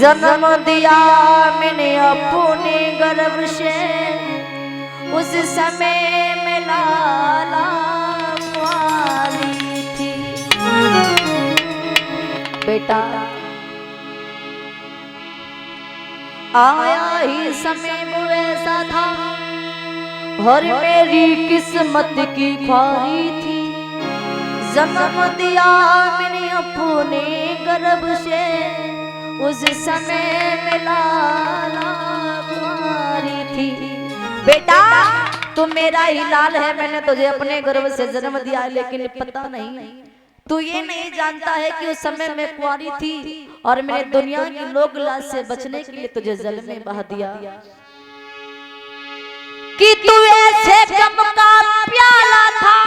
जन्म दिया मैंने अपने गर्भ से, उस समय में लाला कुंवारी थी। बेटा आया ही समय वो ऐसा था, और मेरी किस्मत की ख्वारी थी। जन्म दिया मैंने अपने गर्भ से, उस समय में लाला कुंवारी थी। बेटा तू मेरा ही लाल है, मैंने तुझे अपने गर्भ से जन्म दिया, लेकिन पता नहीं तू ये नहीं जानता है कि उस समय मैं कुंवारी थी और मैंने दुनिया की लोक लाज से बचने के लिए तुझे जल में बहा दिया। कि तू ऐसे गम का प्याला था,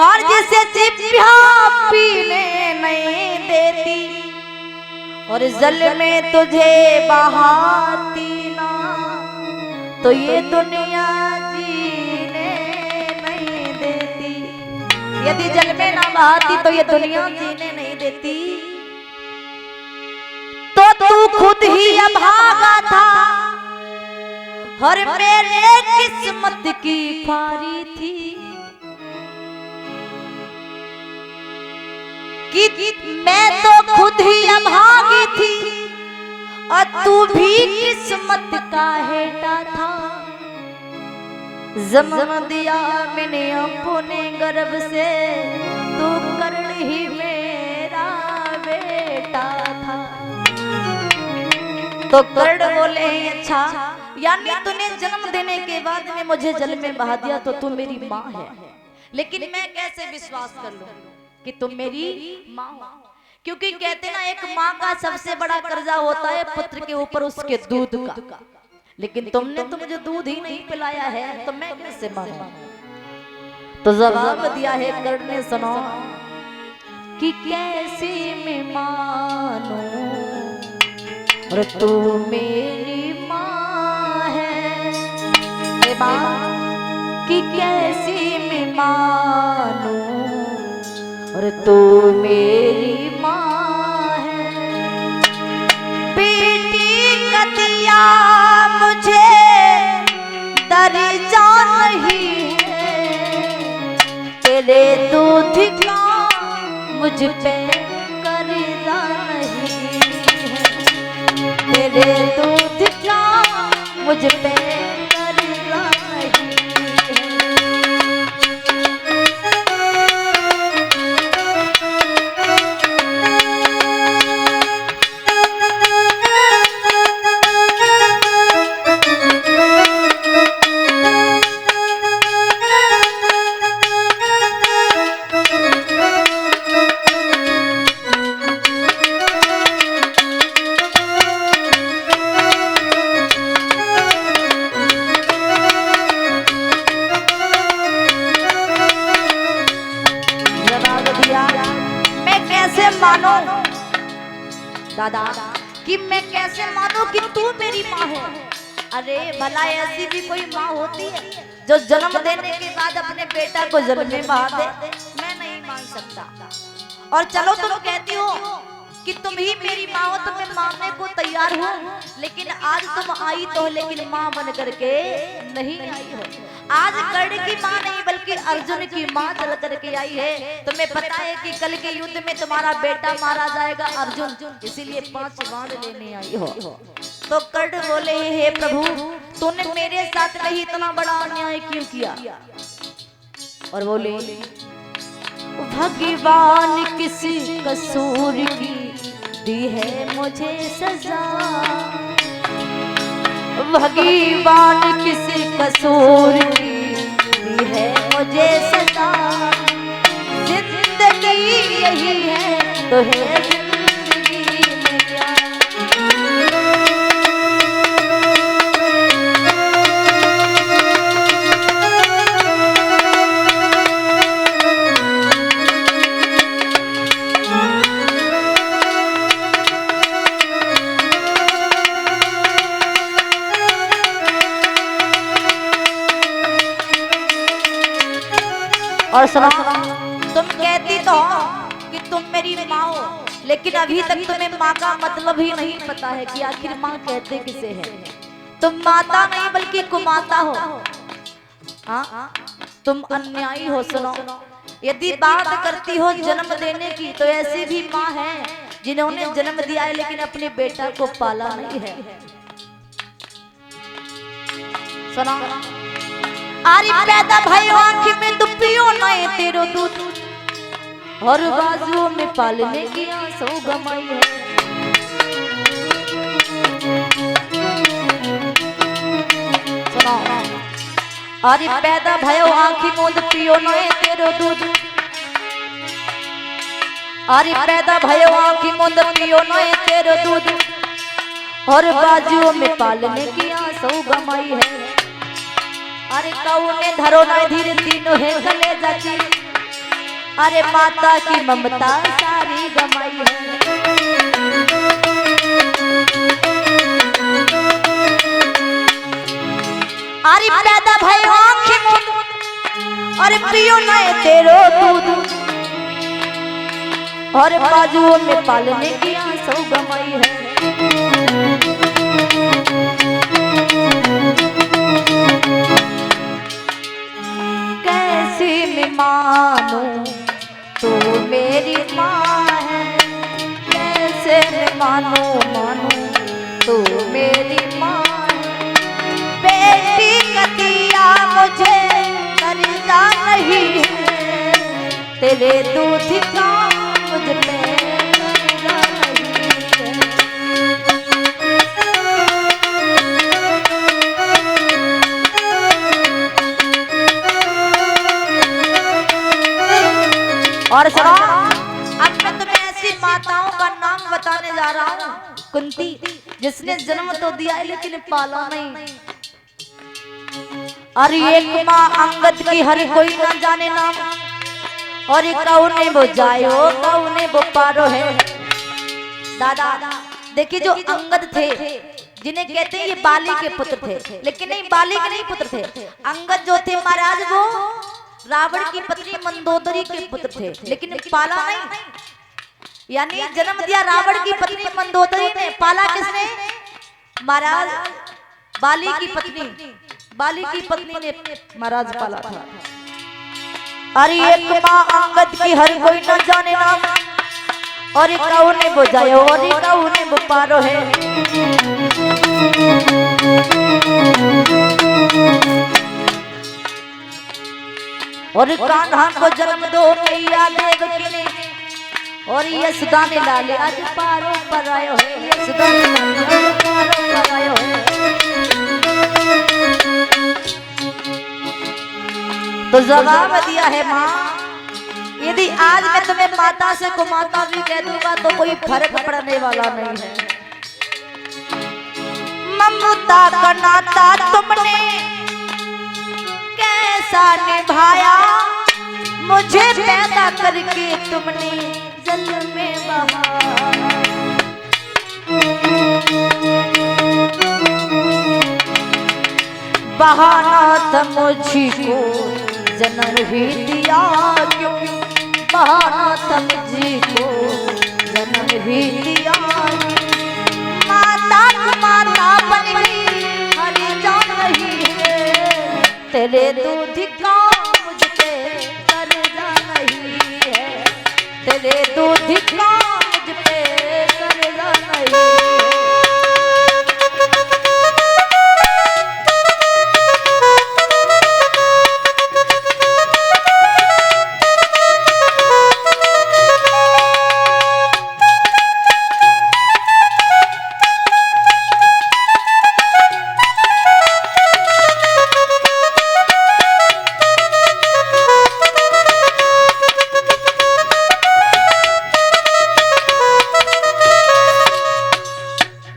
और जिसे चिप्पिया पीने नहीं देती, और जल में तुझे बहाती ना तो ये दुनिया जीने नहीं देती। यदि जल में ना बहाती तो ये दुनिया जीने नहीं देती। तो तू खुद ही अभागा था, और मेरे किस्मत की ख्वारी थी। कि मैं तो खुद ही अभागी थी, और तू भी किस्मत का हेटा था। जन्म दिया मैंने अपने गर्भ से, तू कर्ण ही मेरा बेटा था। तो कर्ण बोले अच्छा, यानी तूने जन्म देने के बाद में मुझे जल में बहा दिया तो तू मेरी माँ है, लेकिन मैं कैसे विश्वास कर लूं कि तुम मेरी माँ हो? क्योंकि कहते ना एक माँ का सबसे बड़ा कर्जा होता है पुत्र के ऊपर उसके दूध का, लेकिन तुमने तो मुझे दूध ही नहीं पिलाया है, तो मैं कैसे मानूं? तो जवाब दिया है कर्ण ने, सुनो कि कैसे मैं मानूं, और तू मेरी माँ है। माँ कि कैसे मैं मानूं, और तू मेरी माँ है। बेटी का दिया मुझे दर्जा नहीं है, तेरे दूध का मुझ पे कर्जा नहीं है, तेरे दूध का मुझ पे कर्जा नहीं है। दादा कि मैं कैसे मानूं कि तू मेरी माँ है? अरे भला ऐसी भी कोई माँ होती है जो जन्म देने के बाद अपने बेटा को जल में बहा दे? मैं नहीं मान सकता। और चलो तुम कहती हो कि तुम ही मेरी माँ हो, तो मैं मानने को तैयार हूँ, लेकिन आज तुम आई तो लेकिन माँ बन करके नहीं आई हो। आज कर्ण की माँ नहीं बल्कि अर्जुन की माँ चल करके आई है। तुम्हें पता है कि कल के युद्ध में तुम्हारा बेटा मारा जाएगा अर्जुन, इसीलिए 5 बाण लेने आई हो। तो कर्ण बोले हे प्रभु, तूने मेरे साथ नहीं इतना बड़ा अन्याय क्यों किया? और बोले भगवान किस कसूर की दी है मुझे सजा, भगवान किस कसूर की दी है मुझे सजा, जिंदगी यही है तो है जिंदगी में क्या। और सुनो, तुम कहती तो कि तुम मेरी माँ हो, लेकिन अभी तक तुम्हें माँ का मतलब ही नहीं पता है कि आखिर माँ कहते किसे है। तुम माता नहीं बल्कि कुमाता हो। हाँ, तुम अन्यायी हो। सुनो, यदि बात करती हो जन्म देने की तो ऐसी भी माँ है जिन्होंने जन्म दिया है लेकिन अपने बेटा को पाला नहीं है। सुनो, आरी पैदा भयो आँखी में दुपियो नए तेरो दूध और बाजुओं में पालने की आंसू गमाई है। सुनो, अरे पैदा भयो आँखी मूंद पियो नए तेरो दूध। अरे पैदा भयो आँखी मूंद पियो नए तेरो दूध और बाजुओं में पालने की आंसू गमाई है। अरे कौने धरो ना धीरे तीनों है गले जाती। अरे माता की ममता सारी गमाई है। अरे पैदा भयो आँखी मूंद अरे पियो नए तेरो दूध और बाजुओं में पालने की आंसू गमाई है। कैसी मैं मानूं तू मेरी माँ है। कैसे मैं मानूं तू मेरी माँ है। बेटी का दिया मुझे कर्जा नहीं है। तेरे दूध का मुझ पे कर्जा नहीं है। और सुनो, अब मैं तुम्हें ऐसी माताओं का नाम बताने जा रहा हूँ। कुंती, जिसने जन्म तो दिया है लेकिन पाला नहीं। और एक माँ अंगद की हर कोई ना जाने नाम। और एक कौने वो जायो कौने वो पारो है। दादा देखिए, जो अंगद थे जिन्हें कहते हैं ये बाली के पुत्र थे, लेकिन नहीं, बाली के नहीं पुत्र थे। अंगद जो थे महाराज वो रावण की पत्नी मंदोदरी के पुत्र थे, लेकिन पाला नहीं। यानी जन्म दिया रावण की पत्नी मंदोदरी ने, पाला किसने? महाराज बाली की पत्नी ने महाराज पाला था। अरे एक माँ अंगद की हर कोई न जाने नाम। और एक कौने वो जायो और एक कौने वो पारो है। और कान्हा को जन्म दो मैया देवकी ने। और यशोदा ने लाले आज पारो पर आयो है। यशोदा ने लाले आज पारो पर आयो है। तो जवाब दिया है माँ, यदि आज मैं तुम्हें माता से कुमाता भी कह दूंगा तो कोई फर्क पड़ने वाला नहीं है। ममता का नाता तुमने कैसा निभाया। मुझे पैदा करके तुमने जल में बहाया। बहाना था मुझको जन्म ही दिया क्यों। बहाना था मुझको जन्म ही दिया। माता बन गई हरी जान नहीं है। तेरे दूध का मुझ पे कर्जा नहीं है। तेरे दूध का मुझ पे कर्जा नहीं है।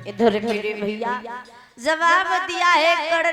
इधर मेरे भैया जवाब दिया है।